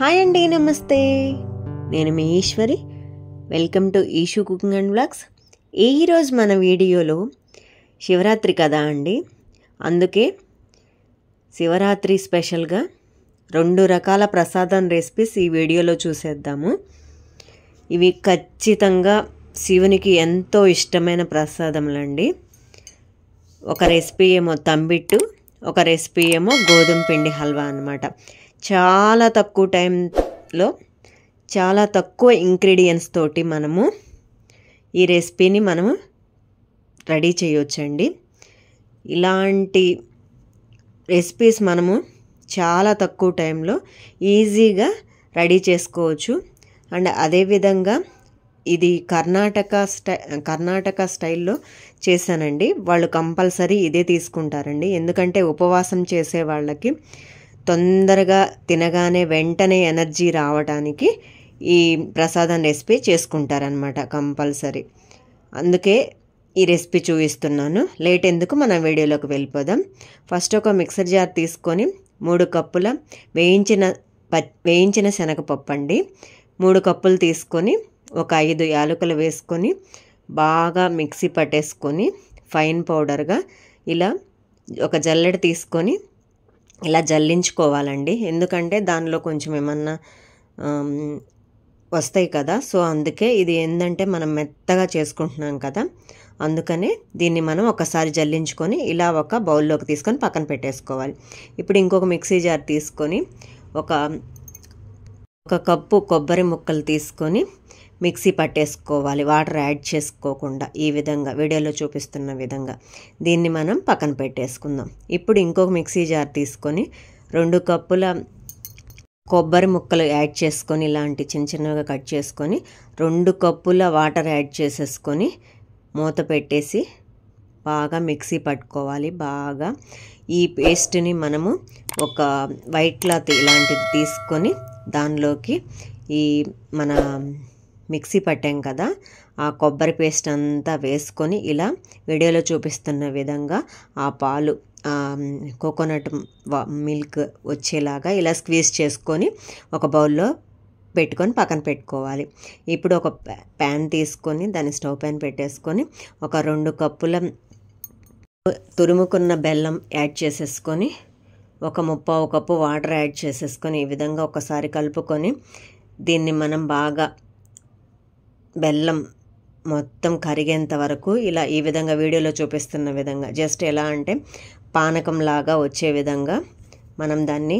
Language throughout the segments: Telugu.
హాయ్ అండి, నమస్తే. నేను మీ Eshwari. Welcome to Eshu cooking and vlogs. ఈరోజు మన వీడియోలో శివరాత్రి కదా అండి, అందుకే శివరాత్రి స్పెషల్గా 2 రకాల ప్రసాదం రెసిపీస్ ఈ వీడియోలో చూసేద్దాము. ఇవి ఖచ్చితంగా శివునికి ఎంతో ఇష్టమైన ప్రసాదములండి. ఒక రెసిపీ ఏమో తంబిట్టు, ఒక రెసిపీ ఏమో గోధుమ పిండి హల్వా అన్నమాట. చాలా తక్కువ టైంలో చాలా తక్కువ ఇంగ్రీడియంట్స్ తోటి మనము ఈ రెసిపీని మనము రెడీ చేయొచ్చండి. ఇలాంటి రెసిపీస్ మనము చాలా తక్కువ టైంలో ఈజీగా రెడీ చేసుకోవచ్చు. అండ్ అదేవిధంగా ఇది కర్ణాటక స్టైల్లో చేశానండి. వాళ్ళు కంపల్సరీ ఇదే తీసుకుంటారండి, ఎందుకంటే ఉపవాసం చేసే వాళ్ళకి తొందరగా తినగానే వెంటనే ఎనర్జీ రావడానికి ఈ ప్రసాదం రెసిపీ చేసుకుంటారనమాట కంపల్సరీ. అందుకే ఈ రెసిపీ చూపిస్తున్నాను. లేట్ ఎందుకు, మనం వీడియోలోకి వెళ్ళిపోదాం. ఫస్ట్ ఒక మిక్సర్ జార్ తీసుకొని 3 కప్పుల వేయించిన శనగపప్పు అండి, 3 కప్పులు తీసుకొని ఒక 5 యాలకులు వేసుకొని బాగా మిక్సీ పట్టేసుకొని ఫైన్ పౌడర్గా ఇలా ఒక జల్లెడ తీసుకొని ఇలా జల్లించుకోవాలండి. ఎందుకంటే దానిలో కొంచెం ఏమన్నా వస్తాయి కదా, సో అందుకే ఇది ఏంటంటే మనం మెత్తగా చేసుకుంటున్నాం కదా, అందుకనే దీన్ని మనం ఒకసారి జల్లించుకొని ఇలా ఒక బౌల్లోకి తీసుకొని పక్కన పెట్టేసుకోవాలి. ఇప్పుడు ఇంకొక మిక్సీ జార్ తీసుకొని ఒక కప్పు కొబ్బరి ముక్కలు తీసుకొని మిక్సీ పట్టేసుకోవాలి, వాటర్ యాడ్ చేసుకోకుండా. ఈ విధంగా వీడియోలో చూపిస్తున్న విధంగా దీన్ని మనం పక్కన పెట్టేసుకుందాం. ఇప్పుడు ఇంకొక మిక్సీ జార్ తీసుకొని 2 కప్పుల కొబ్బరి ముక్కలు యాడ్ చేసుకొని ఇలాంటి చిన్న చిన్నగా కట్ చేసుకొని 2 కప్పుల వాటర్ యాడ్ చేసేసుకొని మూత పెట్టేసి బాగా మిక్సీ పట్టుకోవాలి. బాగా ఈ పేస్ట్ని మనము ఒక వైట్ క్లాత్ ఇలాంటిది తీసుకొని దానిలోకి ఈ మన మిక్సీ పట్టాం కదా ఆ కొబ్బరి పేస్ట్ అంతా వేసుకొని ఇలా వీడియోలో చూపిస్తున్న విధంగా ఆ పాలు కోకోనట్ మిల్క్ వచ్చేలాగా ఇలా స్క్వీజ్ చేసుకొని ఒక బౌల్లో పెట్టుకొని పక్కన పెట్టుకోవాలి. ఇప్పుడు ఒక ప్యాన్ తీసుకొని దాన్ని స్టవ్ పైన పెట్టేసుకొని ఒక 2 కప్పుల తురుముకున్న బెల్లం యాడ్ చేసేసుకొని ఒక 1/4 కప్పు వాటర్ యాడ్ చేసేసుకొని ఈ విధంగా ఒకసారి కలుపుకొని దీన్ని మనం బాగా బెల్లం మొత్తం కరిగేంత వరకు ఇలా ఈ విధంగా వీడియోలో చూపిస్తున్న విధంగా జస్ట్ ఎలా అంటే పానకంలాగా వచ్చే విధంగా మనం దాన్ని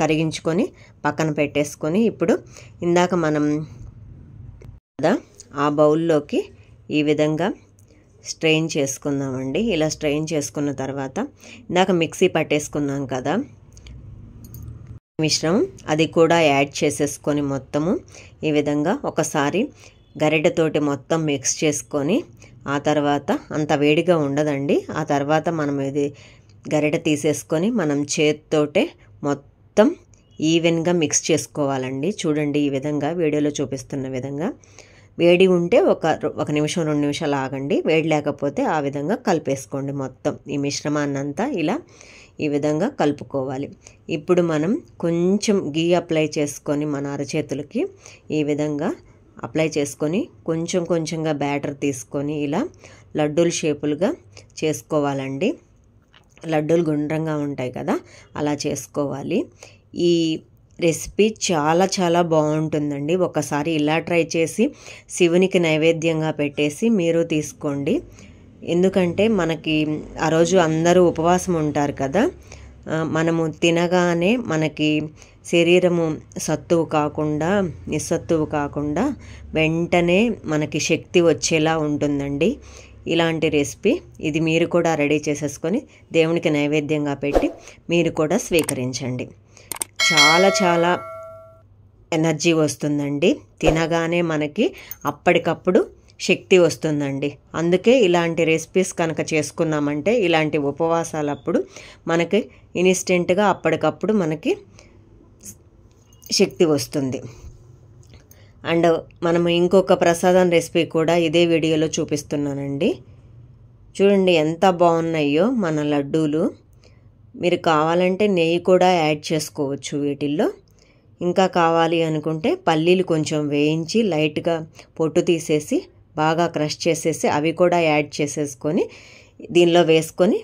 కరిగించుకొని పక్కన పెట్టేసుకొని ఇప్పుడు ఇందాక మనం కదా ఆ బౌల్లోకి ఈ విధంగా స్ట్రెయిన్ చేసుకుందామండి. ఇలా స్ట్రెయిన్ చేసుకున్న తర్వాత ఇందాక మిక్సీ పట్టేసుకున్నాం కదా మిశ్రమం, అది కూడా యాడ్ చేసేసుకొని మొత్తము ఈ విధంగా ఒకసారి గరిటెతోటి మొత్తం మిక్స్ చేసుకొని ఆ తర్వాత అంత వేడిగా ఉండదండి. ఆ తర్వాత మనం ఇది గరిటె తీసేసుకొని మనం చేతితోటే మొత్తం ఈవెన్గా మిక్స్ చేసుకోవాలండి. చూడండి ఈ విధంగా వీడియోలో చూపిస్తున్న విధంగా. వేడి ఉంటే ఒక నిమిషం 2 నిమిషాలు ఆగండి, వేడి లేకపోతే ఆ విధంగా కలిపేసుకోండి. మొత్తం ఈ మిశ్రమాన్నంతా ఇలా ఈ విధంగా కలుపుకోవాలి. ఇప్పుడు మనం కొంచెం గీ అప్లై చేసుకొని మన అరచేతులకి ఈ విధంగా అప్లై చేసుకొని కొంచెం కొంచెంగా బ్యాటర్ తీసుకొని ఇలా లడ్డూల షేపులుగా చేసుకోవాలండి. లడ్డూలు గుండ్రంగా ఉంటాయి కదా, అలా చేసుకోవాలి. ఈ రెసిపీ చాలా చాలా బాగుంటుందండి. ఒకసారి ఇలా ట్రై చేసి శివునికి నైవేద్యంగా పెట్టేసి మీరు తీసుకోండి. ఎందుకంటే మనకి ఆ రోజు అందరూ ఉపవాసం ఉంటారు కదా, మనము తినగానే మనకి శరీరము సత్తువు కాకుండా నిస్సత్తువు కాకుండా వెంటనే మనకి శక్తి వచ్చేలా ఉంటుందండి ఇలాంటి రెసిపీ. ఇది మీరు కూడా రెడీ చేసేసుకొని దేవునికి నైవేద్యంగా పెట్టి మీరు కూడా స్వీకరించండి. చాలా చాలా ఎనర్జీ వస్తుందండి, తినగానే మనకి అప్పటికప్పుడు శక్తి వస్తుందండి. అందుకే ఇలాంటి రెసిపీస్ కనుక చేసుకున్నామంటే ఇలాంటి ఉపవాసాలప్పుడు మనకి ఇన్స్టెంట్గా అప్పటికప్పుడు మనకి శక్తి వస్తుంది. అండ్ మనము ఇంకొక ప్రసాదం రెసిపీ కూడా ఇదే వీడియోలో చూపిస్తున్నానండి. చూడండి ఎంత బాగున్నాయో మన లడ్డూలు. మీరు కావాలంటే నెయ్యి కూడా యాడ్ చేసుకోవచ్చు వీటిల్లో. ఇంకా కావాలి అనుకుంటే పల్లీలు కొంచెం వేయించి లైట్గా పొట్టు తీసేసి బాగా క్రష్ చేసేసి అవి కూడా యాడ్ చేసేసుకొని దీనిలో వేసుకొని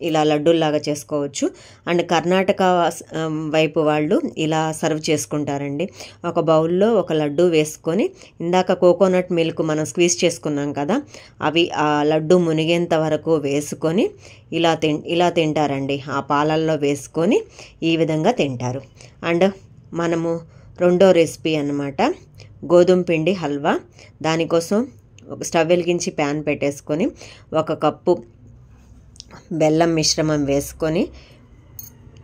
ఇలా లడ్డూల్లాగా చేసుకోవచ్చు. అండ్ కర్ణాటక వైపు వాళ్ళు ఇలా సర్వ్ చేసుకుంటారండి. ఒక బౌల్లో ఒక లడ్డు వేసుకొని ఇందాక కోకోనట్ మిల్క్ మనం స్క్వీజ్ చేసుకున్నాం కదా, అవి ఆ లడ్డు మునిగేంత వరకు వేసుకొని ఇలా తింటారండి. ఆ పాలల్లో వేసుకొని ఈ విధంగా తింటారు. అండ్ మనము రెండో రెసిపీ అన్నమాట గోధుమ పిండి హల్వా. దానికోసం స్టవ్ వెలిగించి ప్యాన్ పెట్టేసుకొని 1 కప్పు బెల్లం మిశ్రమం వేసుకొని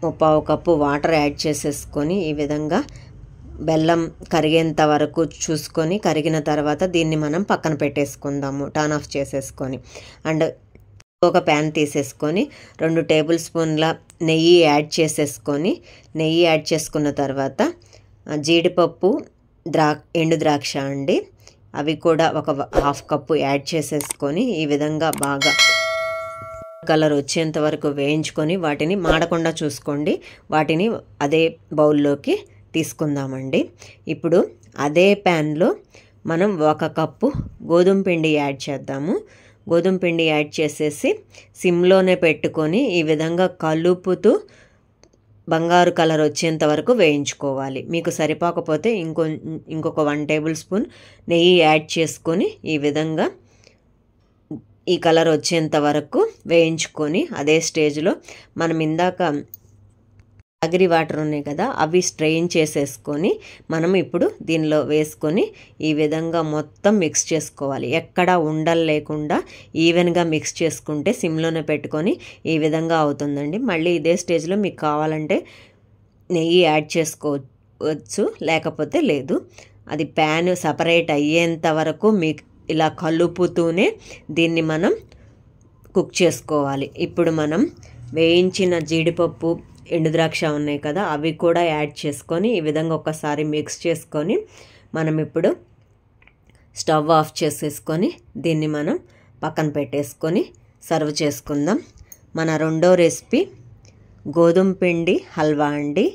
1/4 కప్పు వాటర్ యాడ్ చేసేసుకొని ఈ విధంగా బెల్లం కరిగేంత వరకు చూసుకొని కరిగిన తర్వాత దీన్ని మనం పక్కన పెట్టేసుకుందాము, టర్న్ ఆఫ్ చేసేసుకొని. అండ్ ఒక ప్యాన్ తీసేసుకొని 2 టేబుల్ స్పూన్ల నెయ్యి యాడ్ చేసుకున్న తర్వాత జీడిపప్పు ఎండు ద్రాక్ష అండి, అవి కూడా ఒక 1/2 కప్పు యాడ్ చేసేసుకొని ఈ విధంగా బాగా కలర్ వచ్చేంత వరకు వేయించుకొని వాటిని మాడకుండా చూసుకోండి. వాటిని అదే బౌల్లోకి తీసుకుందామండి. ఇప్పుడు అదే ప్యాన్లో మనం 1 కప్పు గోధుమ పిండి యాడ్ చేద్దాము. గోధుమ పిండి యాడ్ చేసేసి సిమ్లోనే పెట్టుకొని ఈ విధంగా కలుపుతూ బంగారు కలర్ వచ్చేంత వరకు వేయించుకోవాలి. మీకు సరిపోకపోతే ఇంకొక 1 టేబుల్ స్పూన్ నెయ్యి యాడ్ చేసుకొని ఈ విధంగా ఈ కలర్ వచ్చేంత వరకు వేయించుకొని అదే స్టేజ్లో మనం ఇందాక ఆగరి వాటర్ ఉన్నాయి కదా, అవి స్ట్రెయిన్ చేసేసుకొని మనం ఇప్పుడు దీనిలో వేసుకొని ఈ విధంగా మొత్తం మిక్స్ చేసుకోవాలి. ఎక్కడా ఉండలు లేకుండా ఈవెన్గా మిక్స్ చేసుకుంటే సిమ్లోనే పెట్టుకొని ఈ విధంగా అవుతుందండి. మళ్ళీ ఇదే స్టేజ్లో మీకు కావాలంటే నెయ్యి యాడ్ చేసుకోవచ్చు, లేకపోతే లేదు. అది ప్యాన్ సపరేట్ అయ్యేంత వరకు మీకు ఇలా కలుపుతూనే దీన్ని మనం కుక్ చేసుకోవాలి. ఇప్పుడు మనం వేయించిన జీడిపప్పు ఎండుద్రాక్ష ఉన్నాయి కదా, అవి కూడా యాడ్ చేసుకొని ఈ విధంగా ఒకసారి మిక్స్ చేసుకొని మనం ఇప్పుడు స్టవ్ ఆఫ్ చేసేసుకొని దీన్ని మనం పక్కన పెట్టేసుకొని సర్వ్ చేసుకుందాం. మన రెండో రెసిపీ గోధుమ పిండి హల్వా అండి.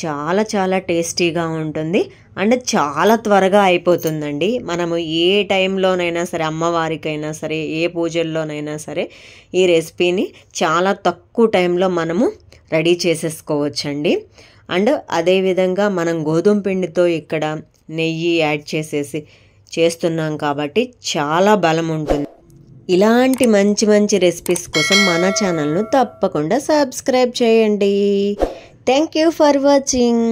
చాలా టేస్టీగా ఉంటుంది అండ్ చాలా త్వరగా అయిపోతుందండి. మనము ఏ టైంలోనైనా సరే, అమ్మవారికైనా సరే, ఏ పూజల్లోనైనా సరే ఈ రెసిపీని చాలా తక్కువ టైంలో మనము రెడీ చేసేసుకోవచ్చండి. అండ్ అదేవిధంగా మనం గోధుమ పిండితో ఇక్కడ నెయ్యి యాడ్ చేసేసి చేస్తున్నాం కాబట్టి చాలా బలం ఉంటుంది. ఇలాంటి మంచి రెసిపీస్ కోసం మన ఛానల్ను తప్పకుండా సబ్స్క్రైబ్ చేయండి. Thank you for watching.